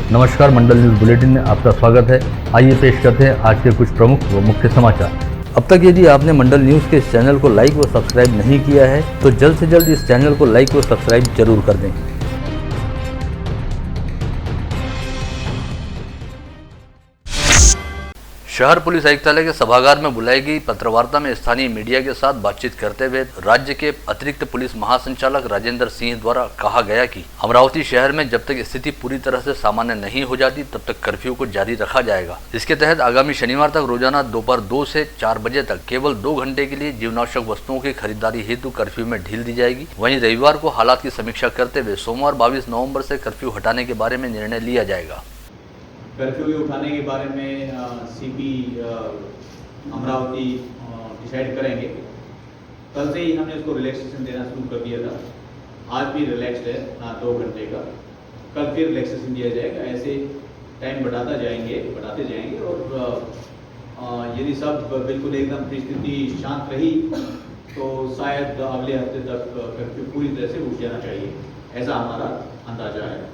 नमस्कार, मंडल news bulletin में आपका स्वागत है। आइए पेश करते हैं आज के कुछ प्रमुख व मुख्य समाचार। अब तक यदि आपने मंडल न्यूज के इस चैनल को लाइक व सब्सक्राइब नहीं किया है तो जल्द से जल्द इस चैनल को लाइक व सब्सक्राइब जरूर कर दें। शहर पुलिस आयुक्तालय के सभागार में बुलाई गई पत्रवार्ता में स्थानीय मीडिया के साथ बातचीत करते हुए राज्य के अतिरिक्त पुलिस महासंचालक राजेंद्र सिंह द्वारा कहा गया कि अमरावती शहर में जब तक स्थिति पूरी तरह से सामान्य नहीं हो जाती तब तक कर्फ्यू को जारी रखा जाएगा। इसके तहत आगामी शनिवार तक रोजाना दोपहर 2 से 4 बजे तक केवल 2 घंटे के लिए जीवनावश्यक वस्तुओं की खरीदारी हेतु कर्फ्यू में ढील दी जाएगी। वहीं रविवार को हालात की समीक्षा करते हुए सोमवार 22 नवम्बर से कर्फ्यू हटाने के बारे में निर्णय लिया जाएगा। कर्फ्यू के उठाने के बारे में सीपी अमरावती डिसाइड करेंगे। कल से ही हमने उसको रिलैक्सेशन देना शुरू कर दिया था। आज भी रिलैक्स्ड है 2 घंटे का, कल फिर रिलैक्सेशन दिया जाएगा। ऐसे टाइम बढ़ाते जाएंगे और यदि सब बिल्कुल एकदम परिस्थिति शांत रही तो शायद अगले हफ्ते तक कर्फ्यू पूरी तरह से उठ जाना चाहिए, ऐसा हमारा अंदाजा है।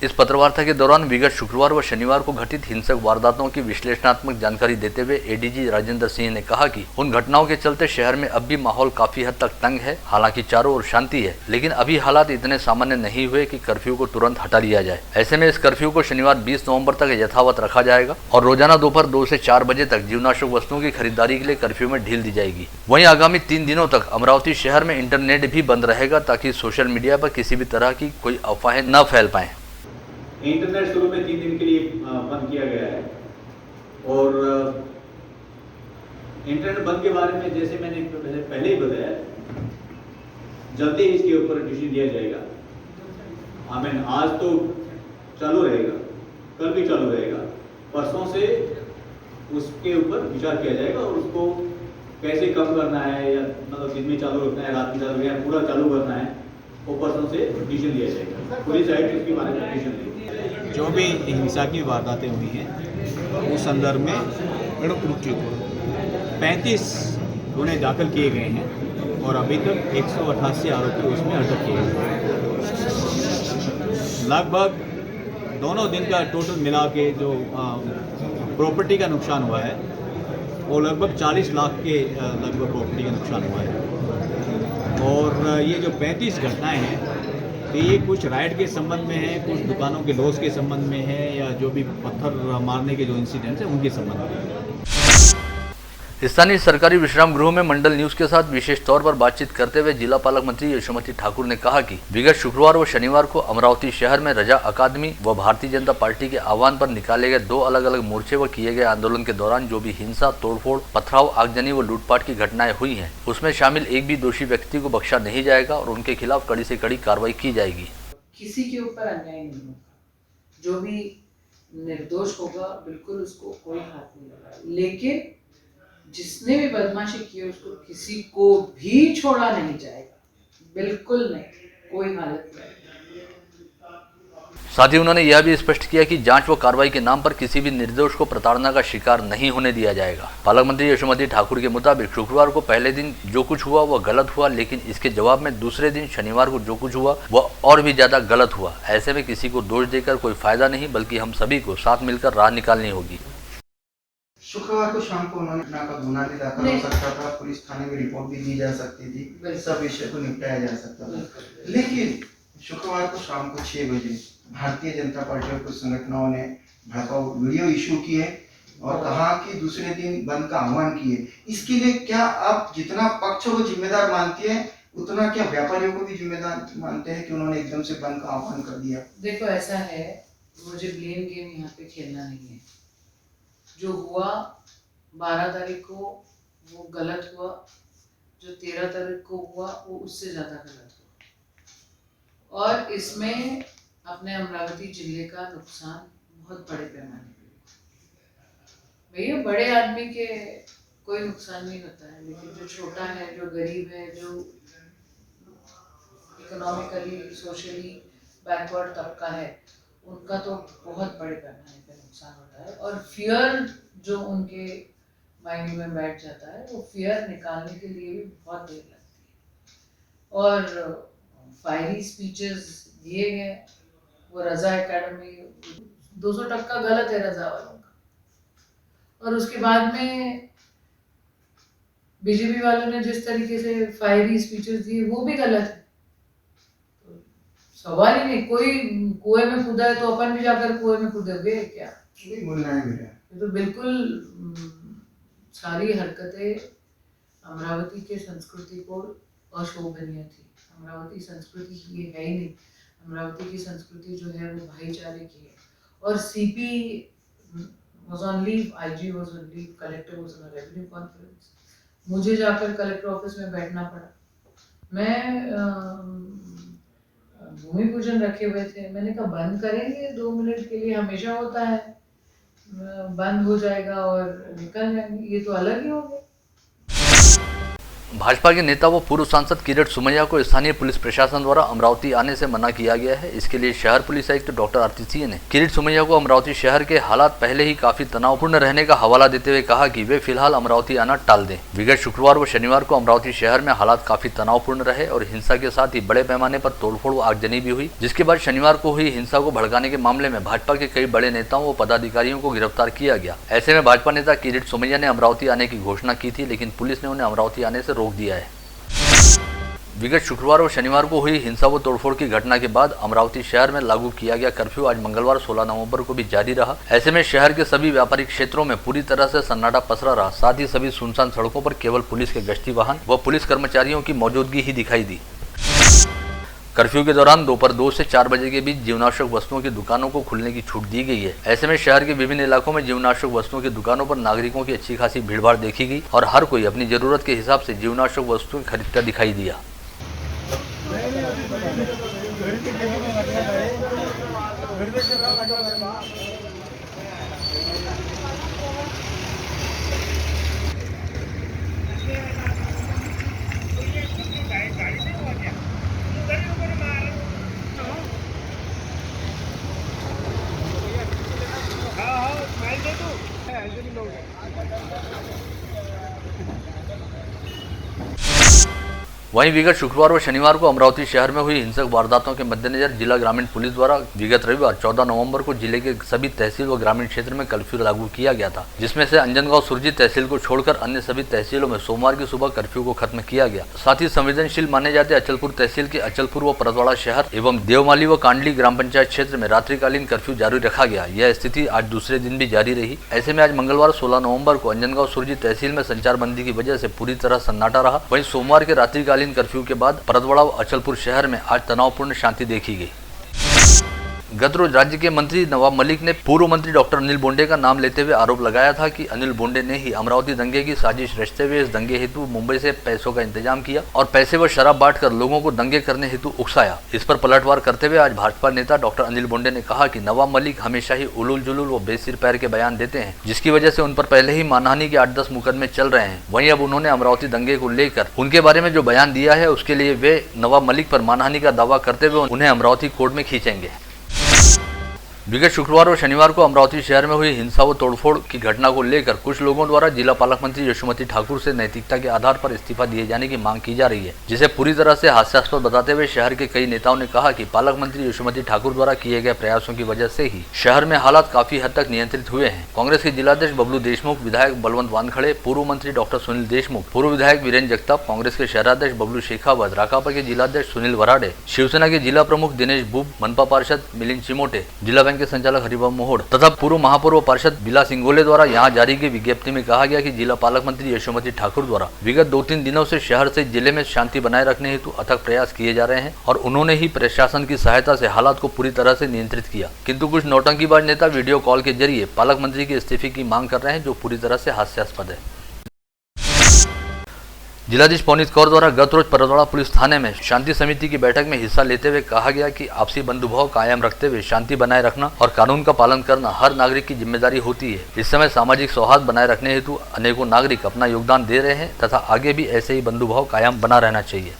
इस पत्रवार्ता के दौरान विगत शुक्रवार व शनिवार को घटित हिंसक वारदातों की विश्लेषणात्मक जानकारी देते हुए एडीजी राजेंद्र सिंह ने कहा कि उन घटनाओं के चलते शहर में अब भी माहौल काफी हद तक तंग है। हालांकि चारों ओर शांति है, लेकिन अभी हालात इतने सामान्य नहीं हुए कि कर्फ्यू को तुरंत हटा लिया जाए। ऐसे में इस कर्फ्यू को शनिवार 20 नवम्बर तक यथावत रखा जाएगा और रोजाना दोपहर 2 से 4 बजे तक जीवनावश्यक वस्तुओं की खरीदारी के लिए कर्फ्यू में ढील दी जाएगी। वहीं आगामी 3 दिनों तक अमरावती शहर में इंटरनेट भी बंद रहेगा ताकि सोशल मीडिया पर किसी भी तरह की कोई अफवाहें न फैल पाए। इंटरनेट शुरू में 3 दिन के लिए बंद किया गया है और इंटरनेट बंद के बारे में जैसे मैंने पहले ही बताया, जल्दी ही इसके ऊपर डिसीजन दिया जाएगा। आज तो चालू रहेगा, कल भी चालू रहेगा, परसों से उसके ऊपर विचार किया जाएगा और उसको कैसे कम करना है या मतलब दिन में चालू रखना है, रात में चालू या पूरा चालू करना है, वो परसों से डिसीजन दिया जाएगा। पुलिस साइड इसके बारे में डिसीजन लेगी। जो भी हिंसा की वारदातें हुई हैं उस संदर्भ में 35 गुने दाखिल किए गए हैं और अभी तक 188 आरोपी उसमें अटक किए गए। लगभग दोनों दिन का टोटल मिला के जो प्रॉपर्टी का नुकसान हुआ है वो लगभग 40 लाख के लगभग प्रॉपर्टी का नुकसान हुआ है। और ये जो 35 घटनाएं हैं तो ये कुछ राइड के संबंध में है, कुछ दुकानों के लॉस के संबंध में है या जो भी पत्थर मारने के जो इंसिडेंट्स हैं उनके संबंध में है। स्थानीय सरकारी विश्राम गृह में मंडल न्यूज के साथ विशेष तौर पर बातचीत करते हुए जिला पालक मंत्री यशोमती ठाकुर ने कहा कि विगत शुक्रवार व शनिवार को अमरावती शहर में रजा अकादमी व भारतीय जनता पार्टी के आह्वान पर निकाले गए 2 अलग अलग मोर्चे व किए गए आंदोलन के दौरान जो भी हिंसा, तोड़फोड़, पथराव, आगजनी व लूटपाट की घटनाएं हुई है उसमें शामिल एक भी दोषी व्यक्ति को बख्शा नहीं जाएगा और उनके खिलाफ कड़ी से कड़ी कार्रवाई की जाएगी। किसी के ऊपर अन्याय नहीं होगा, जो भी निर्दोष होगा बिल्कुल उसको कोई हाथ नहीं लगा, लेकिन जिसने भी बदमाशी की है उसको किसी को भी छोड़ा नहीं जाएगा, बिल्कुल नहीं, कोई हालत नहीं। साथ ही उन्होंने यह भी स्पष्ट किया कि जांच व कार्रवाई के नाम पर किसी भी निर्दोष को प्रताड़ना का शिकार नहीं होने दिया जाएगा। पालक मंत्री यशोमती ठाकुर के मुताबिक शुक्रवार को पहले दिन जो कुछ हुआ वह गलत हुआ, लेकिन इसके जवाब में दूसरे दिन शनिवार को जो कुछ हुआ वह और भी ज्यादा गलत हुआ। ऐसे में किसी को दोष देकर कोई फायदा नहीं, बल्कि हम सभी को साथ मिलकर राह निकालनी होगी। शुक्रवार को शाम को उन्होंने का गुना भी दाखिल हो सकता था, पुलिस थाने में रिपोर्ट भी दी जा सकती थी, सब विषय को निपटाया जा सकता था। लेकिन शुक्रवार को शाम को 6 बजे भारतीय जनता पार्टी और कुछ संगठनों ने भड़काऊ वीडियो इशू किए और कहा कि दूसरे दिन बंद का आह्वान किए। इसके लिए क्या आप जितना पक्ष को जिम्मेदार मानती है उतना क्या व्यापारियों को भी जिम्मेदार मानते हैं कि उन्होंने एकदम से बंद का आह्वान कर दिया? देखो ऐसा है, मुझे ब्लेम गेम यहाँ पे खेलना नहीं है। जो हुआ 12 तारीख को वो गलत हुआ, जो 13 तारीख को हुआ वो उससे ज्यादा गलत हुआ और इसमें अपने अमरावती जिले का नुकसान बहुत बड़े पैमाने पे। भैया बड़े आदमी के कोई नुकसान नहीं होता है, लेकिन जो छोटा है, जो गरीब है, जो इकोनॉमिकली सोशली बैकवर्ड तबका है, उनका तो बहुत बड़े पैमाने पे नुकसान होता है। और फियर जो उनके माइंड में बैठ जाता है, वो फियर निकालने के लिए भी बहुत देर लगती है। और फायरी स्पीचेस दिए गए वो रजा एकेडमी 200% गलत है रजा वालों का। और उसके बाद में बीजेपी वालों ने जिस तरीके से फायरी स्पीचेस दिए वो भी गलत है। तो सवाल ही नहीं, कोई कुएं में कूदा है तो अपन भी जाकर कुएं में कूदेंगे क्या? ये बोलना है मेरा। ये तो बिल्कुल सारी हरकतें अमरावती के संस्कृति को अशोभनीय थी। अमरावती संस्कृति ये है ही नहीं। अमरावती की संस्कृति जो है वो भाईचारे की है। और CP was on leave, IG was on leave, collector was on a revenue conference. मुझे जाकर कलेक्टर ऑफिस में बैठना पड़ा। मैं भूमि पूजन रखे हुए थे, मैंने कहा बंद करेंगे 2 मिनट के लिए, हमेशा होता है बंद हो जाएगा और निकल जाएंगे, ये तो अलग ही हो गया। भाजपा के नेता व पूर्व सांसद किरीट सोमैया को स्थानीय पुलिस प्रशासन द्वारा अमरावती आने से मना किया गया है। इसके लिए शहर पुलिस आयुक्त डॉक्टर आरती सिंह ने किरीट सोमैया को अमरावती शहर के हालात पहले ही काफी तनावपूर्ण रहने का हवाला देते हुए कहा कि वे फिलहाल अमरावती आना टाल दें। विगत शुक्रवार व शनिवार को अमरावती शहर में हालात काफी तनावपूर्ण रहे और हिंसा के साथ ही बड़े पैमाने पर तोड़फोड़ व आगजनी भी हुई, जिसके बाद शनिवार को हुई हिंसा को भड़काने के मामले में भाजपा के कई बड़े नेताओं व पदाधिकारियों को गिरफ्तार किया गया। ऐसे में भाजपा नेता किरीट सोमैया ने अमरावती आने की घोषणा की थी, लेकिन पुलिस ने उन्हें अमरावती आने से रोक दिया है। विगत शुक्रवार और शनिवार को हुई हिंसा व तोड़फोड़ की घटना के बाद अमरावती शहर में लागू किया गया कर्फ्यू आज मंगलवार 16 नवंबर को भी जारी रहा। ऐसे में शहर के सभी व्यापारिक क्षेत्रों में पूरी तरह से सन्नाटा पसरा रहा। साथ ही सभी सुनसान सड़कों पर केवल पुलिस के गश्ती वाहन व पुलिस कर्मचारियों की मौजूदगी ही दिखाई दी। कर्फ्यू के दौरान दोपहर 2 से 4 बजे के बीच जीवनावश्यक वस्तुओं की दुकानों को खुलने की छूट दी गई है। ऐसे में शहर के विभिन्न इलाकों में जीवनावश्यक वस्तुओं की दुकानों पर नागरिकों की अच्छी खासी भीड़भाड़ देखी गई और हर कोई अपनी जरूरत के हिसाब से जीवनावश्यक वस्तुएं खरीदता दिखाई दिया। वहीं विगत शुक्रवार और शनिवार को अमरावती शहर में हुई हिंसक वारदातों के मद्देनजर जिला ग्रामीण पुलिस द्वारा विगत रविवार 14 नवंबर को जिले के सभी तहसील व ग्रामीण क्षेत्र में कर्फ्यू लागू किया गया था, जिसमें से अंजनगांव सुरजीत तहसील को छोड़कर अन्य सभी तहसीलों में सोमवार की सुबह कर्फ्यू को खत्म किया गया। साथ ही संवेदनशील माने जाते अचलपुर तहसील के अचलपुर व परतवाड़ा शहर एवं देवमाली व कांडली ग्राम पंचायत क्षेत्र में रात्रिकालीन कर्फ्यू जारी रखा गया। यह स्थिति आज दूसरे दिन भी जारी रही। ऐसे में आज मंगलवार 16 नवंबर को अंजनगांव सुरजीत तहसील में संचारबंदी की वजह से पूरी तरह सन्नाटा रहा। वहीं सोमवार के रात्रिकालीन कर्फ्यू के बाद परतवाड़ा व अचलपुर शहर में आज तनावपूर्ण शांति देखी गई। गत रोज राज्य के मंत्री नवाब मलिक ने पूर्व मंत्री डॉक्टर अनिल बोंडे का नाम लेते हुए आरोप लगाया था कि अनिल बोंडे ने ही अमरावती दंगे की साजिश रचते हुए इस दंगे हेतु मुंबई से पैसों का इंतजाम किया और पैसे व शराब बांटकर लोगों को दंगे करने हेतु उकसाया। इस पर पलटवार करते हुए आज भाजपा नेता डॉक्टर अनिल बोंडे ने कहा कि नवाब मलिक हमेशा ही उलूल जुलूल व बेसिर पैर के बयान देते हैं, जिसकी वजह से उन पर पहले ही मानहानि के 8-10 मुकदमे चल रहे हैं। वहीं अब उन्होंने अमरावती दंगे को लेकर उनके बारे में जो बयान दिया है उसके लिए वे नवाब मलिक पर मानहानि का दावा करते हुए उन्हें अमरावती कोर्ट में खींचेंगे। विगत शुक्रवार और शनिवार को अमरावती शहर में हुई हिंसा व तोड़फोड़ की घटना को लेकर कुछ लोगों द्वारा जिला पालक मंत्री यशोमती ठाकुर से नैतिकता के आधार पर इस्तीफा दिए जाने की मांग की जा रही है, जिसे पूरी तरह से हास्यास्पद बताते हुए शहर के कई नेताओं ने कहा कि पालक मंत्री यशोमती ठाकुर द्वारा किए गए प्रयासों की वजह से ही शहर में हालात काफी हद तक नियंत्रित हुए हैं। कांग्रेस के जिलाध्यक्ष बबलू देशमुख, विधायक बलवंत वानखड़े, पूर्व मंत्री डॉक्टर सुनील देशमुख, पूर्व विधायक वीरेंद्र जगताप, कांग्रेस के शहराध्यक्ष बबलू शेखावत, राकापा के जिलाध्यक्ष सुनील वराडे, शिवसेना के जिला प्रमुख दिनेश बुब, मनपा पार्षद मिलिंद चिमोटे, जिला बैंक के संचालक हरिबाबू मोहड़ तथा पूर्व महापौर पार्षद बिला सिंगोले द्वारा यहां जारी की विज्ञप्ति में कहा गया कि जिला पालक मंत्री यशोमती ठाकुर द्वारा विगत 2-3 दिनों से शहर से जिले में शांति बनाए रखने हेतु अथक प्रयास किए जा रहे हैं और उन्होंने ही प्रशासन की सहायता से हालात को पूरी तरह से नियंत्रित किया, किंतु कुछ नौटंकीबाज नेता वीडियो कॉल के जरिए पालक मंत्री के इस्तीफे की मांग कर रहे हैं, जो पूरी तरह से हास्यास्पद है। जिलाधीश पौनीत कौर द्वारा गत रोज परतवाड़ा पुलिस थाने में शांति समिति की बैठक में हिस्सा लेते हुए कहा गया कि आपसी बंधुभाव कायम रखते हुए शांति बनाए रखना और कानून का पालन करना हर नागरिक की जिम्मेदारी होती है। इस समय सामाजिक सौहार्द बनाए रखने हेतु अनेकों नागरिक अपना योगदान दे रहे हैं तथा आगे भी ऐसे ही बंधुभाव कायम बना रहना चाहिए।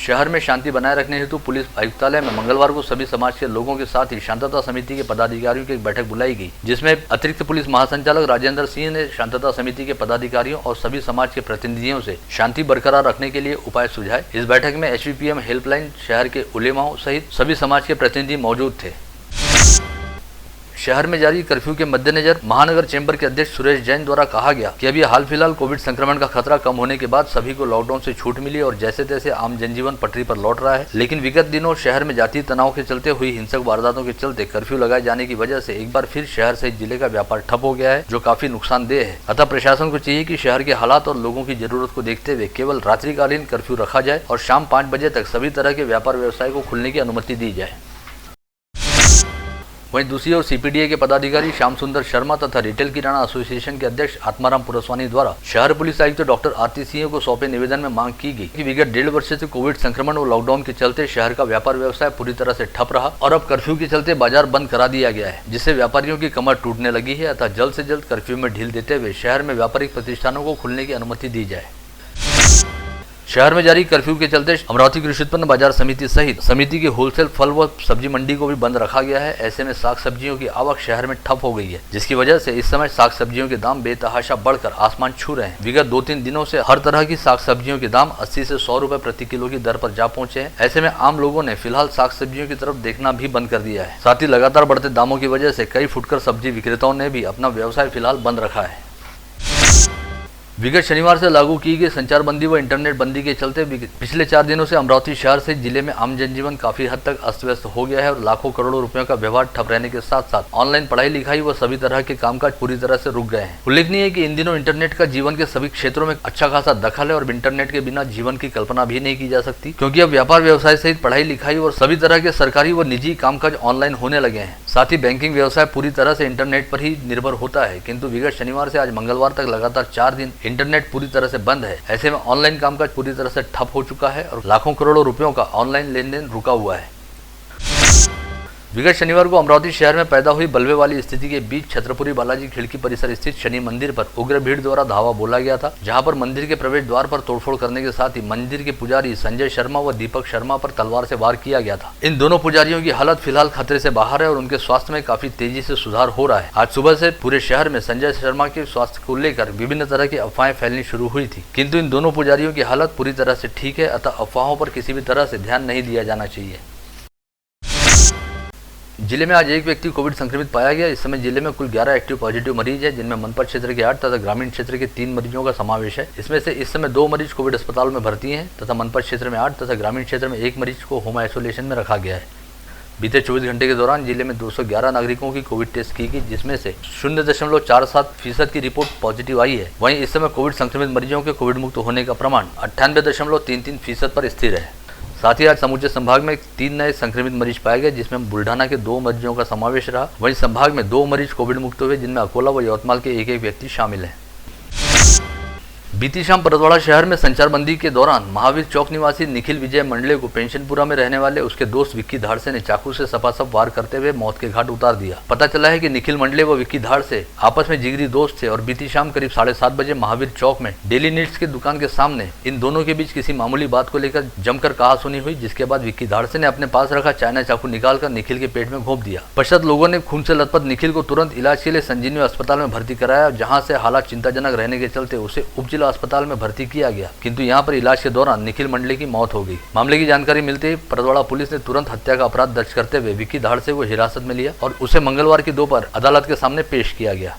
शहर में शांति बनाए रखने हेतु पुलिस आयुक्तालय में मंगलवार को सभी समाज के लोगों के साथ ही शांतता समिति के पदाधिकारियों की एक बैठक बुलाई गई, जिसमें अतिरिक्त पुलिस महासंचालक राजेंद्र सिंह ने शांतता समिति के पदाधिकारियों और सभी समाज के प्रतिनिधियों से शांति बरकरार रखने के लिए उपाय सुझाए। इस बैठक में HVPM हेल्पलाइन, शहर के उलेमाओं सहित सभी समाज के प्रतिनिधि मौजूद थे। शहर में जारी कर्फ्यू के मद्देनजर महानगर चैम्बर के अध्यक्ष सुरेश जैन द्वारा कहा गया कि अभी हाल फिलहाल कोविड संक्रमण का खतरा कम होने के बाद सभी को लॉकडाउन से छूट मिली और जैसे तैसे आम जनजीवन पटरी पर लौट रहा है, लेकिन विगत दिनों शहर में जातीय तनाव के चलते हुई हिंसक वारदातों के चलते कर्फ्यू लगाए जाने की वजह से एक बार फिर शहर सहित जिले का व्यापार ठप हो गया है, जो काफी नुकसानदेह है। अतः प्रशासन को चाहिए कि शहर के हालात और लोगों की जरूरत को देखते हुए केवल रात्रिकालीन कर्फ्यू रखा जाए और शाम 5 बजे तक सभी तरह के व्यापार व्यवसाय को खुलने की अनुमति दी जाए। वहीं दूसरी ओर CPDA के पदाधिकारी श्याम सुंदर शर्मा तथा रिटेल किराना एसोसिएशन के अध्यक्ष आत्माराम पुरस्वानी द्वारा शहर पुलिस आयुक्त डॉक्टर आरती सिंह को सौंपे निवेदन में मांग की गई कि विगत 1.5 वर्ष से कोविड संक्रमण और लॉकडाउन के चलते शहर का व्यापार व्यवसाय पूरी तरह से ठप रहा और अब कर्फ्यू के चलते बाजार बंद करा दिया गया है, जिससे व्यापारियों की कमर टूटने लगी है। अतः जल्द से जल्द कर्फ्यू में ढील देते हुए शहर में व्यापारिक प्रतिष्ठानों को खुलने की अनुमति दी जाए। शहर में जारी कर्फ्यू के चलते अमरावती कृषि उत्पन्न बाजार समिति सहित समिति की होलसेल फल व सब्जी मंडी को भी बंद रखा गया है। ऐसे में साग सब्जियों की आवक शहर में ठप हो गई है, जिसकी वजह से इस समय साग सब्जियों के दाम बेतहाशा बढ़कर आसमान छू रहे हैं। विगत 2-3 दिनों से हर तरह की साग सब्जियों के दाम 80 से 100 रुपए प्रति किलो की दर पर जा पहुंचे हैं। ऐसे में आम लोगों ने फिलहाल साग सब्जियों की तरफ देखना भी बंद कर दिया है। साथ ही लगातार बढ़ते दामों की वजह से कई फुटकर सब्जी विक्रेताओं ने भी अपना व्यवसाय फिलहाल बंद रखा है। विगत शनिवार से लागू की गई संचारबंदी व इंटरनेट बंदी के चलते पिछले 4 दिनों से अमरावती शहर से जिले में आम जनजीवन काफी हद तक अस्त व्यस्त हो गया है और लाखों करोड़ों रुपयों का व्यवहार ठप रहने के साथ साथ ऑनलाइन पढ़ाई लिखाई व सभी तरह के कामकाज पूरी तरह से रुक गए हैं। उल्लेखनीय है कि इन दिनों इंटरनेट का जीवन के सभी क्षेत्रों में अच्छा खासा दखल है और इंटरनेट के बिना जीवन की कल्पना भी नहीं की जा सकती, क्योंकि अब व्यापार व्यवसाय सहित पढ़ाई लिखाई और सभी तरह के सरकारी व निजी कामकाज ऑनलाइन होने लगे हैं। साथ ही बैंकिंग व्यवसाय पूरी तरह से इंटरनेट पर ही निर्भर होता है, किंतु विगत शनिवार से आज मंगलवार तक लगातार 4 दिन इंटरनेट पूरी तरह से बंद है। ऐसे में ऑनलाइन कामकाज पूरी तरह से ठप हो चुका है और लाखों करोड़ों रुपयों का ऑनलाइन लेन देन रुका हुआ है। विगत शनिवार को अमरावती शहर में पैदा हुई बलवे वाली स्थिति के बीच छत्रपुरी बालाजी खिड़की परिसर स्थित शनि मंदिर पर उग्र भीड़ द्वारा धावा बोला गया था, जहां पर मंदिर के प्रवेश द्वार पर तोड़फोड़ करने के साथ ही मंदिर के पुजारी संजय शर्मा व दीपक शर्मा पर तलवार से वार किया गया था। इन दोनों पुजारियों की हालत फिलहाल खतरे से बाहर है और उनके स्वास्थ्य में काफी तेजी से सुधार हो रहा है। आज सुबह से पूरे शहर में संजय शर्मा के स्वास्थ्य को लेकर विभिन्न तरह की अफवाहें फैलनी शुरू हुई थी, किंतु इन दोनों पुजारियों की हालत पूरी तरह से ठीक है। अतः अफवाहों पर किसी भी तरह से ध्यान नहीं दिया जाना चाहिए। जिले में आज एक व्यक्ति कोविड संक्रमित पाया गया। इस समय जिले में कुल 11 एक्टिव पॉजिटिव मरीज है, जिनमें मनपत क्षेत्र के 8 तथा ग्रामीण क्षेत्र के 3 मरीजों का समावेश है। इसमें से इस समय 2 मरीज कोविड अस्पताल में भर्ती हैं तथा मनपत क्षेत्र में 8 तथा ग्रामीण क्षेत्र में 1 मरीज को होम आइसोलेशन में रखा गया है। बीते 24 घंटे के दौरान जिले में 211 नागरिकों की कोविड टेस्ट की गई, जिसमें से 0.47% की रिपोर्ट पॉजिटिव आई है। वहीं इस समय कोविड संक्रमित मरीजों के कोविड मुक्त होने का प्रमाण 98.33% पर स्थिर है। साथ ही आज समूचे संभाग में 3 नए संक्रमित मरीज पाए गए, जिसमें बुल्ढाना के 2 मरीजों का समावेश रहा। वहीं संभाग में 2 मरीज कोविड मुक्त हुए, जिनमें अकोला व यवतमाल के एक व्यक्ति शामिल हैं। बीती शाम परतवाड़ा शहर में संचारबंदी के दौरान महावीर चौक निवासी निखिल विजय मंडले को पेंशनपुरा में रहने वाले उसके दोस्त विक्की धाड़ से ने चाकू से सपासप वार करते हुए मौत के घाट उतार दिया। पता चला है कि निखिल मंडले व विक्की धाड़ से आपस में जिगरी दोस्त थे और बीती शाम करीब 7:30 बजे महावीर चौक में डेली नीड्स की दुकान के सामने इन दोनों के बीच किसी मामूली बात को लेकर जमकर कहासुनी हुई, जिसके बाद विक्की धाड़ से ने अपने पास रखा चाइना चाकू निकालकर निखिल के पेट में घोंप दिया। पश्चात लोगों ने खून से लथपथ निखिल को तुरंत इलाज के लिए संजीवनी अस्पताल में भर्ती कराया, जहाँ से हालात चिंताजनक रहने के चलते उसे उप जिला अस्पताल में भर्ती किया गया, किंतु यहां पर इलाज के दौरान निखिल मंडले की मौत हो गई। मामले की जानकारी मिलते ही परतवाड़ा पुलिस ने तुरंत हत्या का अपराध दर्ज करते हुए विक्की धाड़ से को हिरासत में लिया और उसे मंगलवार की दोपहर अदालत के सामने पेश किया गया।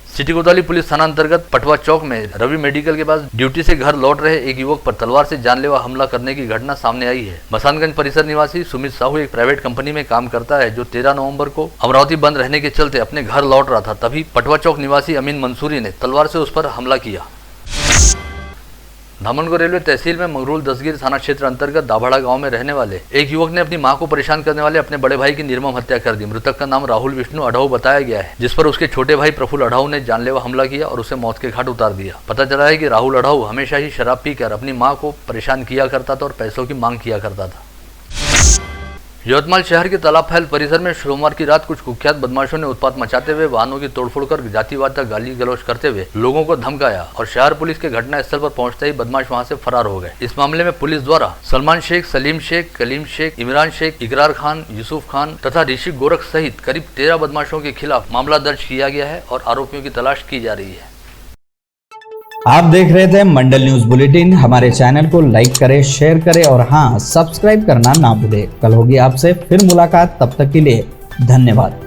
सिटी कोतवाली पुलिस थाना अंतर्गत पटवा चौक में रवि मेडिकल के पास ड्यूटी से घर लौट रहे एक युवक पर तलवार से जानलेवा हमला करने की घटना सामने आई है। मसानगंज परिसर निवासी सुमित साहू एक प्राइवेट कंपनी में काम करता है, जो 13 नवंबर को अमरावती बंद रहने के चलते अपने घर लौट रहा था। तभी पटवा चौक निवासी अमीन मंसूरी ने तलवार से उस पर हमला किया। धामनगढ़ रेलवे तहसील में मंगरूल दसगिर थाना क्षेत्र अंतर्गत दाभाड़ा गांव में रहने वाले एक युवक ने अपनी मां को परेशान करने वाले अपने बड़े भाई की निर्मम हत्या कर दी। मृतक का नाम राहुल विष्णु अढ़ऊ बताया गया है, जिस पर उसके छोटे भाई प्रफुल्ल अढ़ऊ ने जानलेवा हमला किया और उसे मौत के घाट उतार दिया। पता चला है कि राहुल अढ़ऊ हमेशा ही शराब पीकर अपनी मां को परेशान किया करता था और पैसों की मांग किया करता था। यवतमाल शहर के तालाब फैल परिसर में सोमवार की रात कुछ कुख्यात बदमाशों ने उत्पात मचाते हुए वाहनों की तोड़फोड़ कर जातिवाद तक गाली गलौज करते हुए लोगों को धमकाया और शहर पुलिस के घटना स्थल पर पहुंचते ही बदमाश वहां से फरार हो गए। इस मामले में पुलिस द्वारा सलमान शेख, सलीम शेख, कलीम शेख, इमरान शेख, इकरार खान, यूसुफ खान तथा ऋषि गोरख सहित करीब 13 बदमाशों के खिलाफ मामला दर्ज किया गया है और आरोपियों की तलाश की जा रही है। आप देख रहे थे मंडल न्यूज बुलेटिन। हमारे चैनल को लाइक करें, शेयर करें और हाँ, सब्सक्राइब करना ना भूलें। कल होगी आपसे फिर मुलाकात, तब तक के लिए धन्यवाद।